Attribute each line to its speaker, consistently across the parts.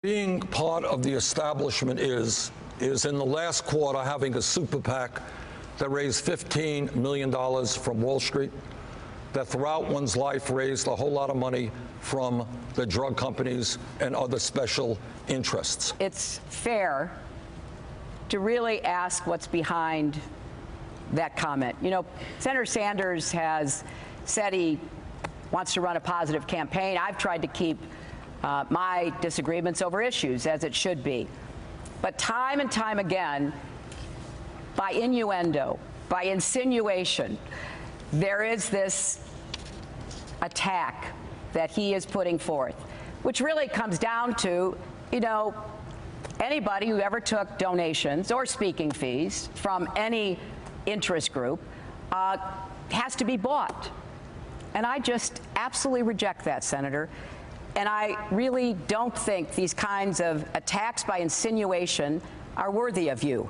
Speaker 1: Being part of the establishment is in the last quarter having a super PAC that raised $15 million from Wall Street, that throughout one's life raised a whole lot of money from the drug companies and other special interests.
Speaker 2: It's fair to really ask what's behind that comment. You know, Senator Sanders has said he wants to run a positive campaign. I've tried to keep my disagreements over issues, as it should be. But time and time again, by innuendo, by insinuation, there is this attack that he is putting forth, which really comes down to, you know, anybody who ever took donations or speaking fees from any interest group has to be bought. And I just absolutely reject that, Senator. And I really don't think these kinds of attacks by insinuation are worthy of you.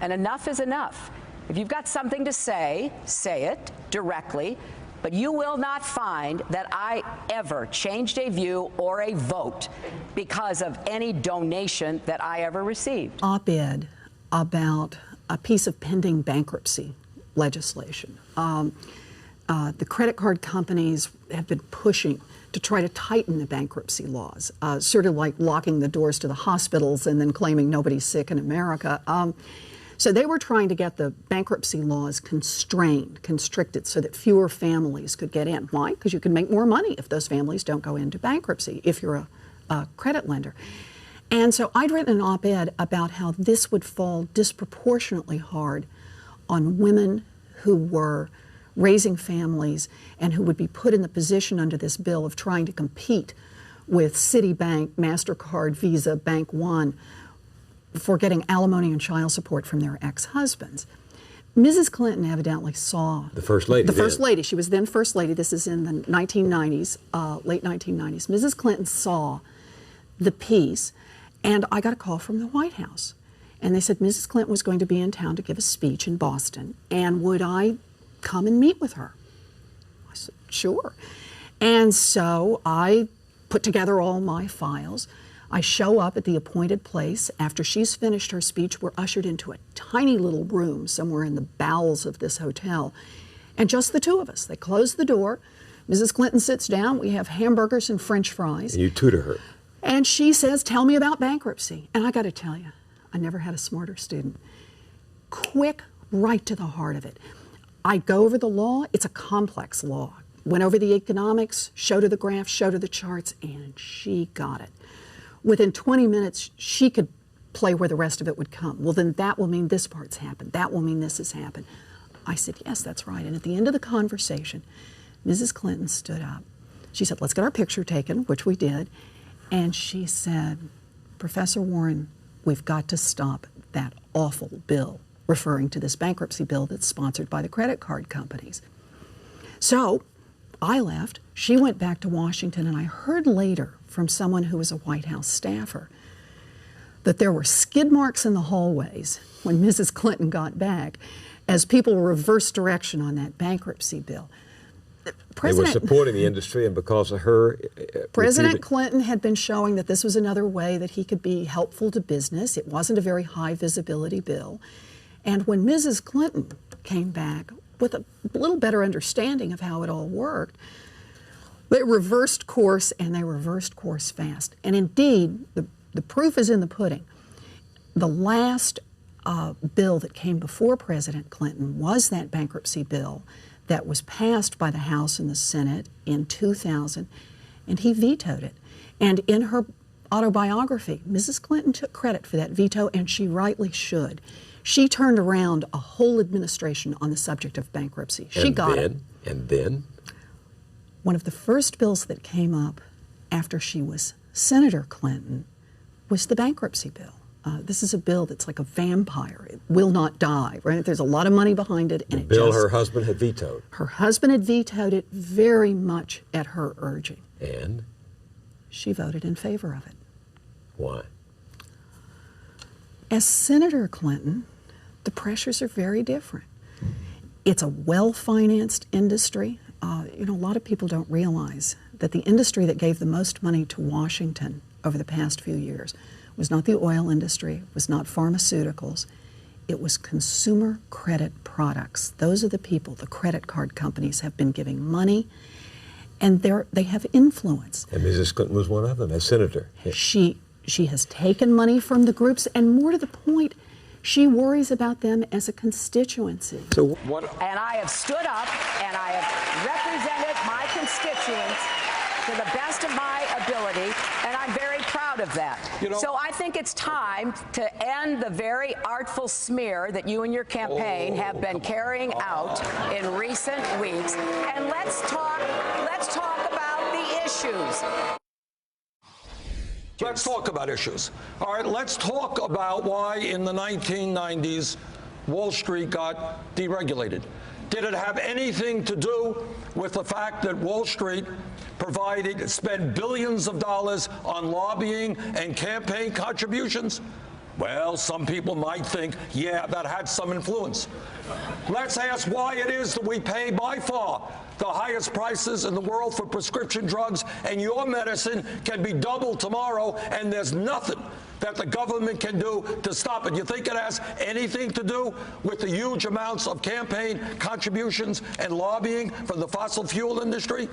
Speaker 2: And enough is enough. If you've got something to say, say it directly. But you will not find that I ever changed a view or a vote because of any donation that I ever received.
Speaker 3: Op-ed about a piece of pending bankruptcy legislation. The credit card companies have been pushing to try to tighten the bankruptcy laws, sort of like locking the doors to the hospitals and then claiming nobody's sick in America. So they were trying to get the bankruptcy laws constricted, so that fewer families could get in. Why? Because you can make more money if those families don't go into bankruptcy, if you're a credit lender. And so I'd written an op-ed about how this would fall disproportionately hard on women who were raising families and who would be put in the position under this bill of trying to compete with Citibank, MasterCard, Visa, Bank One for getting alimony and child support from their ex-husbands. Mrs. Clinton evidently saw
Speaker 4: the First Lady.
Speaker 3: The First Lady. She was then First Lady. This is in the 1990s, late 1990s. Mrs. Clinton saw the piece, and I got a call from the White House. And they said Mrs. Clinton was going to be in town to give a speech in Boston, and would I come and meet with her? I said, sure. And so I put together all my files. I show up at the appointed place. After she's finished her speech, we're ushered into a tiny little room somewhere in the bowels of this hotel, and just the two of us. They close the door. Mrs. Clinton sits down. We have hamburgers and French fries.
Speaker 4: And you tutor her.
Speaker 3: And she says, tell me about bankruptcy. And I got to tell you, I never had a smarter student. Quick, right to the heart of it. I go over the law. It's a complex law. Went over the economics, showed her the graphs, showed her the charts, and she got it. Within 20 minutes, she could play where the rest of it would come. Well, then that will mean this part's happened. That will mean this has happened. I said, yes, that's right. And at the end of the conversation, Mrs. Clinton stood up. She said, let's get our picture taken, which we did. And she said, Professor Warren, we've got to stop that awful bill, referring to this bankruptcy bill that's sponsored by the credit card companies. So I left. She went back to Washington, and I heard later from someone who was a White House staffer that there were skid marks in the hallways when Mrs. Clinton got back as people reversed direction on that bankruptcy bill.
Speaker 4: They were supporting the industry, and because of her...
Speaker 3: President Clinton had been showing that this was another way that he could be helpful to business. It wasn't a very high visibility bill. And when Mrs. Clinton came back with a little better understanding of how it all worked, they reversed course, and they reversed course fast. And indeed, the proof is in the pudding. The last bill that came before President Clinton was that bankruptcy bill that was passed by the House and the Senate in 2000, and he vetoed it. And in her autobiography, Mrs. Clinton took credit for that veto, and she rightly should. She turned around a whole administration on the subject of bankruptcy. She got it.
Speaker 4: And then?
Speaker 3: One of the first bills that came up after she was Senator Clinton was the bankruptcy bill. This is a bill that's like a vampire. It will not die, right? There's a lot of money behind it. And
Speaker 4: the bill her husband had vetoed.
Speaker 3: Her husband had vetoed it very much at her urging.
Speaker 4: And?
Speaker 3: She voted in favor of it.
Speaker 4: Why?
Speaker 3: As Senator Clinton, the pressures are very different. It's a well-financed industry. You know, a lot of people don't realize that the industry that gave the most money to Washington over the past few years was not the oil industry, was not pharmaceuticals, it was consumer credit products. Those are the people, the credit card companies have been giving money, and they have influence.
Speaker 4: And Mrs. Clinton was one of them, as senator. Yeah.
Speaker 3: She has taken money from the groups, and more to the point, she worries about them as a constituency.
Speaker 4: So
Speaker 2: And I have stood up and I have represented my constituents to the best of my ability, and I'm very proud of that. So I think it's time to end the very artful smear that you and your campaign have been carrying out in recent weeks, and let's talk about the issues.
Speaker 1: Let's talk about issues. All right, let's talk about why in the 1990s Wall Street got deregulated. Did it have anything to do with the fact that Wall Street spent billions of dollars on lobbying and campaign contributions? Well, some people might think, yeah, that had some influence. Let's ask why it is that we pay by far the highest prices in the world for prescription drugs, and your medicine can be doubled tomorrow, and there's nothing that the government can do to stop it. You think it has anything to do with the huge amounts of campaign contributions and lobbying from the fossil fuel industry?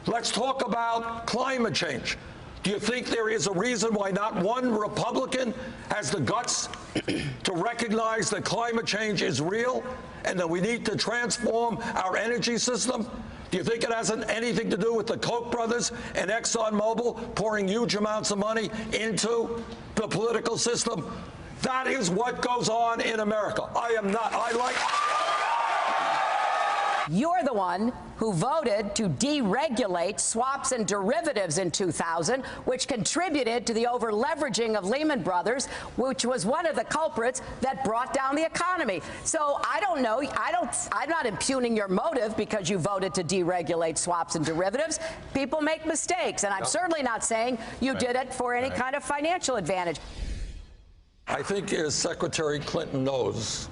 Speaker 1: Let's talk about climate change. Do you think there is a reason why not one Republican has the guts to recognize that climate change is real and that we need to transform our energy system? Do you think it has anything to do with the Koch brothers and ExxonMobil pouring huge amounts of money into the political system? That is what goes on in America.
Speaker 2: You're the one who voted to deregulate swaps and derivatives in 2000, which contributed to the over-leveraging of Lehman Brothers, which was one of the culprits that brought down the economy. So I don't know. I'm not impugning your motive because you voted to deregulate swaps and derivatives. People make mistakes, and I'm certainly not saying you did it for any kind of financial advantage.
Speaker 1: I think, as Secretary Clinton knows,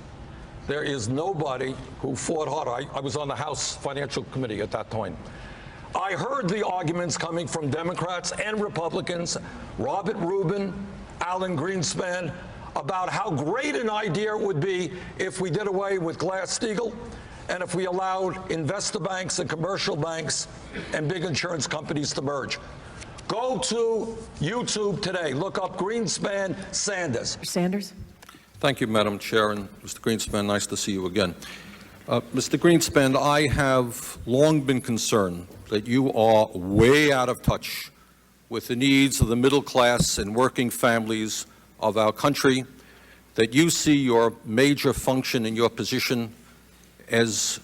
Speaker 1: there is nobody who fought harder. I was on the House Financial Committee at that time. I heard the arguments coming from Democrats and Republicans, Robert Rubin, Alan Greenspan, about how great an idea it would be if we did away with Glass-Steagall and if we allowed investor banks and commercial banks and big insurance companies to merge. Go to YouTube today. Look up Greenspan Sanders.
Speaker 3: Sanders?
Speaker 5: Thank you, Madam Chair, and Mr. Greenspan, nice to see you again. Mr. Greenspan, I have long been concerned that you are way out of touch with the needs of the middle class and working families of our country, that you see your major function in your position as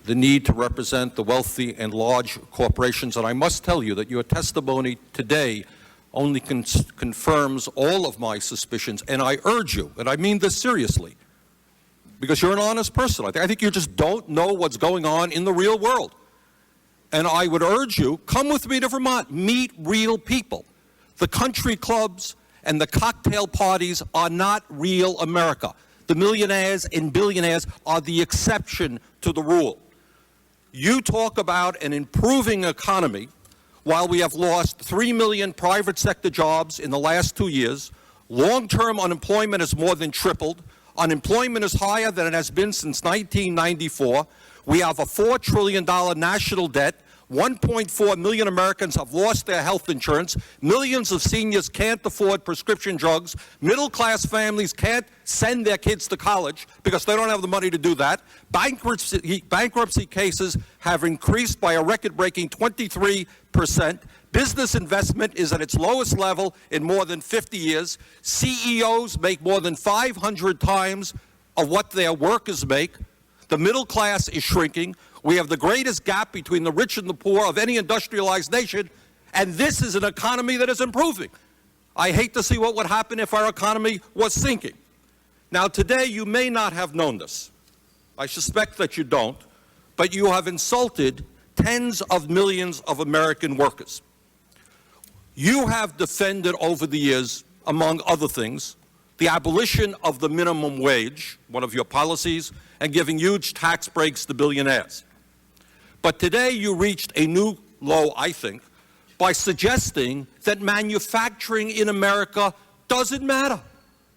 Speaker 5: the need to represent the wealthy and large corporations. And I must tell you that your testimony today only confirms all of my suspicions, and I urge you, and I mean this seriously, because you're an honest person. I think you just don't know what's going on in the real world. And I would urge you, come with me to Vermont, meet real people. The country clubs and the cocktail parties are not real America. The millionaires and billionaires are the exception to the rule. You talk about an improving economy while we have lost 3 million private sector jobs in the last 2 years. Long-term unemployment has more than tripled. Unemployment is higher than it has been since 1994. We have a $4 trillion national debt. 1.4 million Americans have lost their health insurance. Millions of seniors can't afford prescription drugs. Middle-class families can't send their kids to college because they don't have the money to do that. Bankruptcy cases have increased by a record-breaking 23%. Business investment is at its lowest level in more than 50 years. CEOs make more than 500 times of what their workers make. The middle class is shrinking. We have the greatest gap between the rich and the poor of any industrialized nation, and this is an economy that is improving. I hate to see what would happen if our economy was sinking. Now, today, you may not have known this. I suspect that you don't, but you have insulted tens of millions of American workers. You have defended over the years, among other things, the abolition of the minimum wage, one of your policies, and giving huge tax breaks to billionaires. But today you reached a new low, I think, by suggesting that manufacturing in America doesn't matter.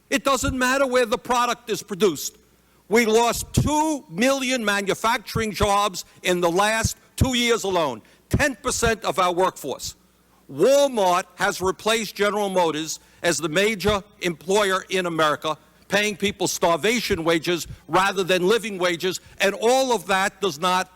Speaker 5: It doesn't matter where the product is produced. We lost 2 million manufacturing jobs in the last 2 years alone, 10% of our workforce. Walmart has replaced General Motors as the major employer in America, paying people starvation wages rather than living wages, and all of that does not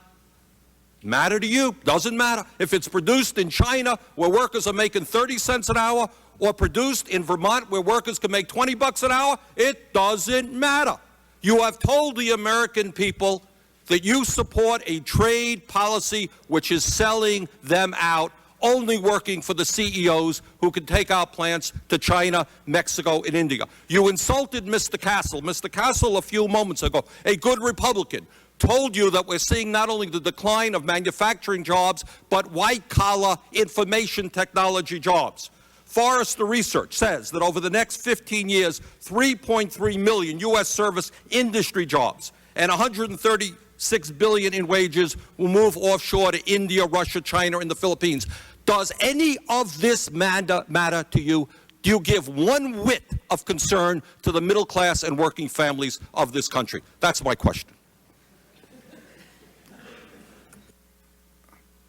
Speaker 5: matter to you. Doesn't matter. If it's produced in China, where workers are making 30 cents an hour, or produced in Vermont, where workers can make 20 bucks an hour, it doesn't matter. You have told the American people that you support a trade policy which is selling them out, only working for the CEOs who can take our plants to China, Mexico, and India. You insulted Mr. Castle. Mr. Castle, a few moments ago, a good Republican, told you that we're seeing not only the decline of manufacturing jobs, but white-collar information technology jobs. Forrester Research says that over the next 15 years, 3.3 million U.S. service industry jobs and 136 billion in wages will move offshore to India, Russia, China, and the Philippines. Does any of this matter to you? Do you give one whit of concern to the middle class and working families of this country? That's my question.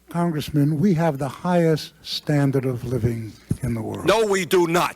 Speaker 6: Congressman, we have the highest standard of living in the world.
Speaker 5: No, we do not.